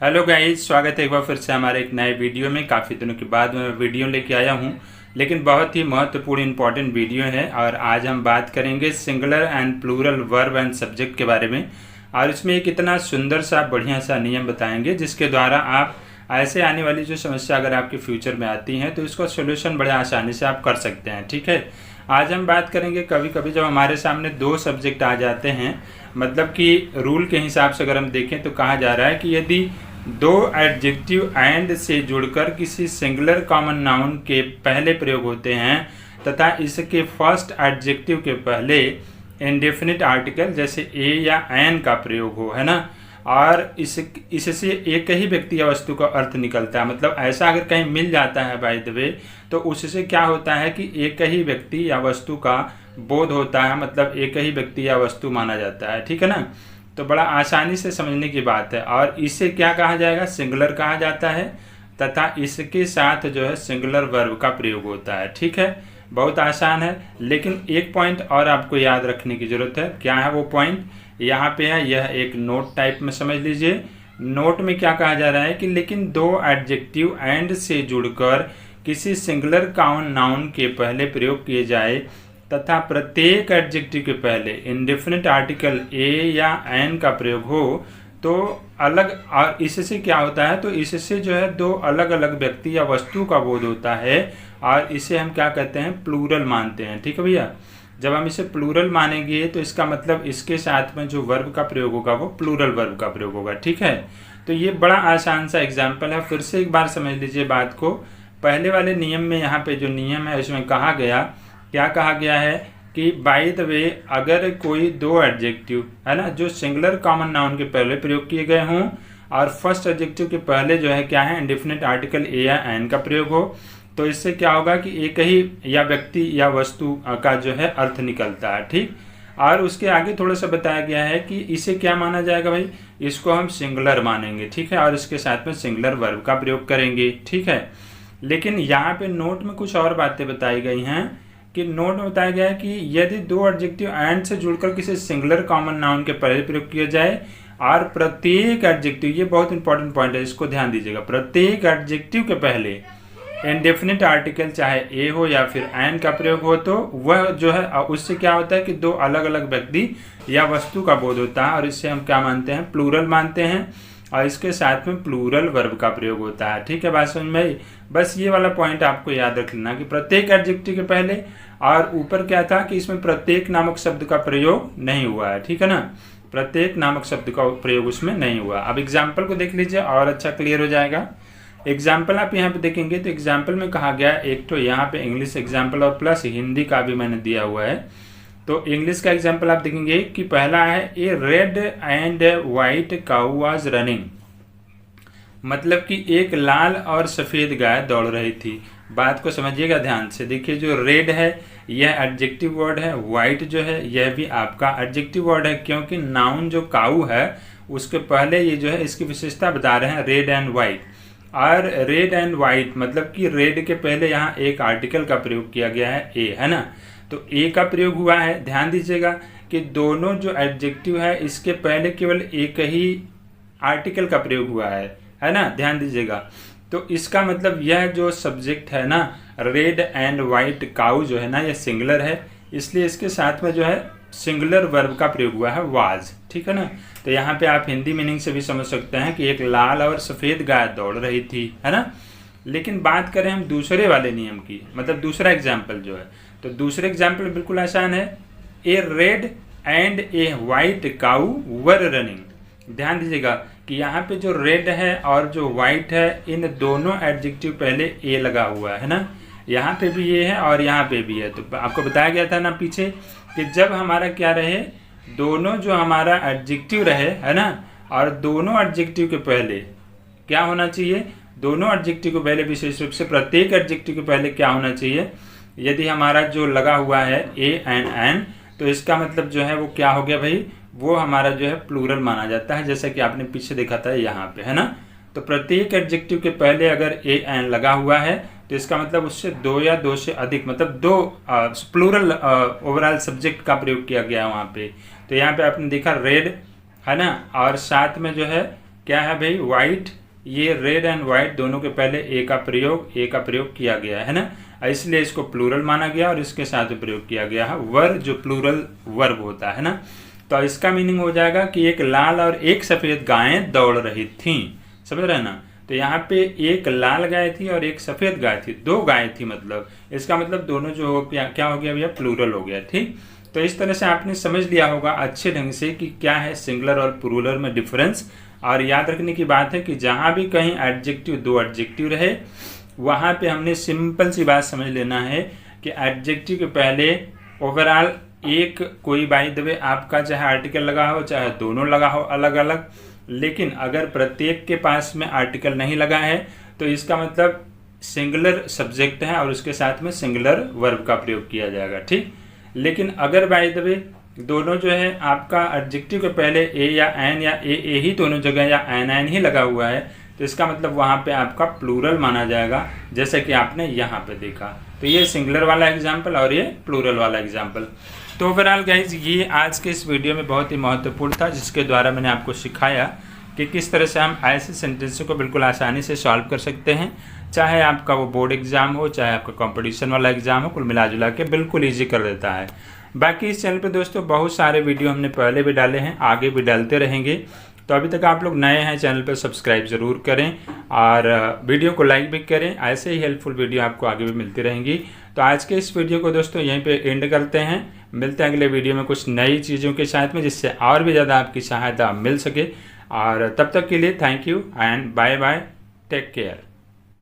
Hello guys, स्वागत है एक बार फिर से हमारे एक नए वीडियो में। काफ़ी दिनों के बाद मैं वीडियो लेके आया हूं, लेकिन बहुत ही महत्वपूर्ण इंपॉर्टेंट वीडियो है। और आज हम बात करेंगे singular and plural verb and subject के बारे में। और इसमें एक इतना सुंदर सा बढ़िया सा नियम बताएंगे जिसके द्वारा आप ऐसे आने वाली जो समस्या अगर आपके फ्यूचर में आती हैं तो इसका सोल्यूशन बड़े आसानी से आप कर सकते हैं। ठीक है, आज हम बात करेंगे कभी कभी जब हमारे सामने दो सब्जेक्ट आ जाते हैं, मतलब कि रूल के हिसाब से अगर हम देखें तो कहा जा रहा है कि यदि दो एडजेक्टिव एंड से जुड़कर किसी सिंगुलर कॉमन नाउन के पहले प्रयोग होते हैं तथा इसके फर्स्ट एडजेक्टिव के पहले इंडेफिनिट आर्टिकल जैसे ए या एन का प्रयोग हो, है ना, और इससे एक ही व्यक्ति या वस्तु का अर्थ निकलता है। मतलब ऐसा अगर कहीं मिल जाता है बाय द वे, तो उससे क्या होता है कि एक ही व्यक्ति या वस्तु का बोध होता है, मतलब एक ही व्यक्ति या वस्तु माना जाता है। ठीक है ना, तो बड़ा आसानी से समझने की बात है। और इसे क्या कहा जाएगा, सिंगुलर कहा जाता है तथा इसके साथ जो है सिंगुलर वर्ब का प्रयोग होता है। ठीक है, बहुत आसान है, लेकिन एक पॉइंट और आपको याद रखने की जरूरत है। क्या है वो पॉइंट, यहाँ पे है, यह एक नोट टाइप में समझ लीजिए। नोट में क्या कहा जा रहा है कि लेकिन दो एडजेक्टिव एंड से जुड़कर किसी सिंगुलर काउन नाउन के पहले प्रयोग किए जाए तथा प्रत्येक एडजेक्टिव के पहले इंडेफिनिट आर्टिकल ए या एन का प्रयोग हो तो अलग, और इससे क्या होता है, तो इससे जो है दो अलग अलग व्यक्ति या वस्तु का बोध होता है और इसे हम क्या कहते हैं, प्लूरल मानते हैं। ठीक है भैया, जब हम इसे प्लूरल मानेंगे तो इसका मतलब इसके साथ में जो वर्ब का प्रयोग होगा वो प्लूरल वर्ब का प्रयोग होगा। ठीक है, तो ये बड़ा आसान सा एग्जाम्पल है। फिर से एक बार समझ लीजिए बात को। पहले वाले नियम में, यहाँ पे जो नियम है उसमें कहा गया, क्या कहा गया है कि बाय द वे अगर कोई दो एडजेक्टिव है ना जो सिंगुलर कॉमन नाउन के पहले प्रयोग किए गए हों और फर्स्ट एडजेक्टिव के पहले जो है क्या है, इंडेफिनिट आर्टिकल ए या एन का प्रयोग हो, तो इससे क्या होगा कि एक ही या व्यक्ति या वस्तु का जो है अर्थ निकलता है। ठीक, और उसके आगे थोड़ा सा बताया गया है कि इसे क्या माना जाएगा भाई, इसको हम सिंगुलर मानेंगे। ठीक है, और इसके साथ में सिंगुलर वर्ब का प्रयोग करेंगे। ठीक है, लेकिन यहाँ पे नोट में कुछ और बातें बताई गई हैं कि नोट में बताया गया है कि यदि दो एडजेक्टिव एंड से जुड़कर किसी सिंगुलर कॉमन नाउन के पहले प्रयोग किया जाए और प्रत्येक एडजेक्टिव, ये बहुत इंपॉर्टेंट पॉइंट है, इसको ध्यान दीजिएगा, प्रत्येक एडजेक्टिव के पहले इंडेफिनिट आर्टिकल चाहे ए हो या फिर एन का प्रयोग हो तो वह जो है उससे क्या होता है कि दो अलग अलग व्यक्ति या वस्तु का बोध होता है और इससे हम क्या मानते हैं, प्लूरल मानते हैं, और इसके साथ में प्लूरल वर्ब का प्रयोग होता है। ठीक है, बात समझ में आई। बस ये वाला पॉइंट आपको याद रख लेना कि प्रत्येक एडजेक्टिव के पहले, और ऊपर क्या था कि इसमें प्रत्येक नामक शब्द का प्रयोग नहीं हुआ है। ठीक है ना, प्रत्येक नामक शब्द का प्रयोग उसमें नहीं हुआ। अब एग्जाम्पल को देख लीजिए और अच्छा क्लियर हो जाएगा। एग्जाम्पल आप यहाँ पे देखेंगे तो एग्जाम्पल में कहा गया, एक तो यहाँ पे इंग्लिश एग्जाम्पल और प्लस हिंदी का भी मैंने दिया हुआ है। तो इंग्लिश का एग्जाम्पल आप देखेंगे कि पहला है, a red and white cow was running, मतलब कि एक लाल और सफ़ेद गाय दौड़ रही थी। बात को समझिएगा ध्यान से। देखिए, जो रेड है यह एडजेक्टिव वर्ड है, वाइट जो है यह भी आपका एडजेक्टिव वर्ड है, क्योंकि नाउन जो काऊ है उसके पहले ये जो है इसकी विशेषता बता रहे हैं, रेड एंड वाइट। और रेड एंड वाइट मतलब कि रेड के पहले यहाँ एक आर्टिकल का प्रयोग किया गया है, ए, है ना, तो ए का प्रयोग हुआ है। ध्यान दीजिएगा कि दोनों जो एडजेक्टिव है इसके पहले केवल एक ही आर्टिकल का प्रयोग हुआ है ना, ध्यान दीजिएगा। तो इसका मतलब यह जो सब्जेक्ट है ना, रेड एंड वाइट काऊ जो है ना, यह सिंगुलर है, इसलिए इसके साथ में जो है सिंगुलर वर्ब का प्रयोग हुआ है, वाज। ठीक है ना, तो यहाँ पे आप हिंदी मीनिंग से भी समझ सकते हैं कि एक लाल और सफ़ेद गाय दौड़ रही थी, है ना। लेकिन बात करें हम दूसरे वाले नियम की, मतलब दूसरा एग्जाम्पल जो है, तो दूसरे एग्जाम्पल बिल्कुल आसान है, a red and a white cow were running. ध्यान दीजिएगा कि यहाँ पे जो रेड है और जो वाइट है, इन दोनों एडजेक्टिव पहले ए लगा हुआ है ना, यहाँ पे भी ये है और यहाँ पे भी है। तो आपको बताया गया था ना पीछे कि जब हमारा क्या रहे, दोनों जो हमारा एडजेक्टिव रहे, है ना, और दोनों एडजेक्टिव के पहले क्या होना चाहिए, दोनों एडजेक्टिव के पहले, विशेष रूप से प्रत्येक एडजेक्टिव के पहले क्या होना चाहिए, यदि हमारा जो लगा हुआ है ए एंड एन, तो इसका मतलब जो है वो क्या हो गया भाई, वो हमारा जो है प्लूरल माना जाता है, जैसा कि आपने पीछे देखा था यहाँ पे, है ना। तो प्रत्येक एडजेक्टिव के पहले अगर ए एन लगा हुआ है तो इसका मतलब उससे दो या दो से अधिक, मतलब दो प्लूरल ओवरऑल सब्जेक्ट का प्रयोग किया गया है वहाँ पे। तो यहाँ पे आपने देखा रेड, है ना, और साथ में जो है क्या है भाई, वाइट, ये रेड एंड वाइट दोनों के पहले ए का प्रयोग किया गया है ना, इसलिए इसको प्लूरल माना गया और इसके साथ प्रयोग किया गया है वर, जो प्लूरल वर्ब होता है ना। तो इसका मीनिंग हो जाएगा कि एक लाल और एक सफ़ेद गायें दौड़ रही थीं, समझ रहे ना। तो यहाँ पे एक लाल गाय थी और एक सफ़ेद गाय थी, 2 गायें थी, मतलब इसका मतलब दोनों जो हो गया क्या हो गया भैया, प्लूरल हो गया। ठीक, तो इस तरह से आपने समझ लिया होगा अच्छे ढंग से कि क्या है सिंगुलर और प्लूरल में डिफरेंस। और याद रखने की बात है कि जहाँ भी कहीं एडजेक्टिव, 2 एडजेक्टिव रहे, वहाँ पे हमने सिंपल सी बात समझ लेना है कि एडजेक्टिव के पहले ओवरऑल एक कोई बाय द वे आपका चाहे आर्टिकल लगा हो चाहे दोनों लगा हो अलग अलग, लेकिन अगर प्रत्येक के पास में आर्टिकल नहीं लगा है तो इसका मतलब सिंगुलर सब्जेक्ट है और उसके साथ में सिंगुलर वर्ब का प्रयोग किया जाएगा। ठीक, लेकिन अगर बाय द वे दोनों जो है आपका एडजेक्टिव के पहले ए या एन या ए ही दोनों जगह या एन ही लगा हुआ है तो इसका मतलब वहाँ पे आपका प्लूरल माना जाएगा, जैसे कि आपने यहाँ पे देखा। तो ये सिंगुलर वाला एग्जाम्पल और ये प्लूरल वाला एग्जाम्पल। तो ओवरऑल गाइज ये आज के इस वीडियो में बहुत ही महत्वपूर्ण था, जिसके द्वारा मैंने आपको सिखाया कि किस तरह से हम ऐसे सेंटेंसों को बिल्कुल आसानी से सॉल्व कर सकते हैं, चाहे आपका वो बोर्ड एग्जाम हो चाहे आपका कंपटीशन वाला एग्जाम हो, कुल मिला जुला के बिल्कुल ईजी कर देता है। बाकी इस चैनल पे दोस्तों बहुत सारे वीडियो हमने पहले भी डाले हैं, आगे भी डालते रहेंगे। तो अभी तक आप लोग नए हैं चैनल पर सब्सक्राइब ज़रूर करें और वीडियो को लाइक भी करें, ऐसे ही हेल्पफुल वीडियो आपको आगे भी मिलती रहेंगी। तो आज के इस वीडियो को दोस्तों यहीं पे एंड करते हैं, मिलते हैं अगले वीडियो में कुछ नई चीज़ों के साथ में, जिससे और भी ज़्यादा आपकी सहायता मिल सके। और तब तक के लिए thank you and bye bye, take care.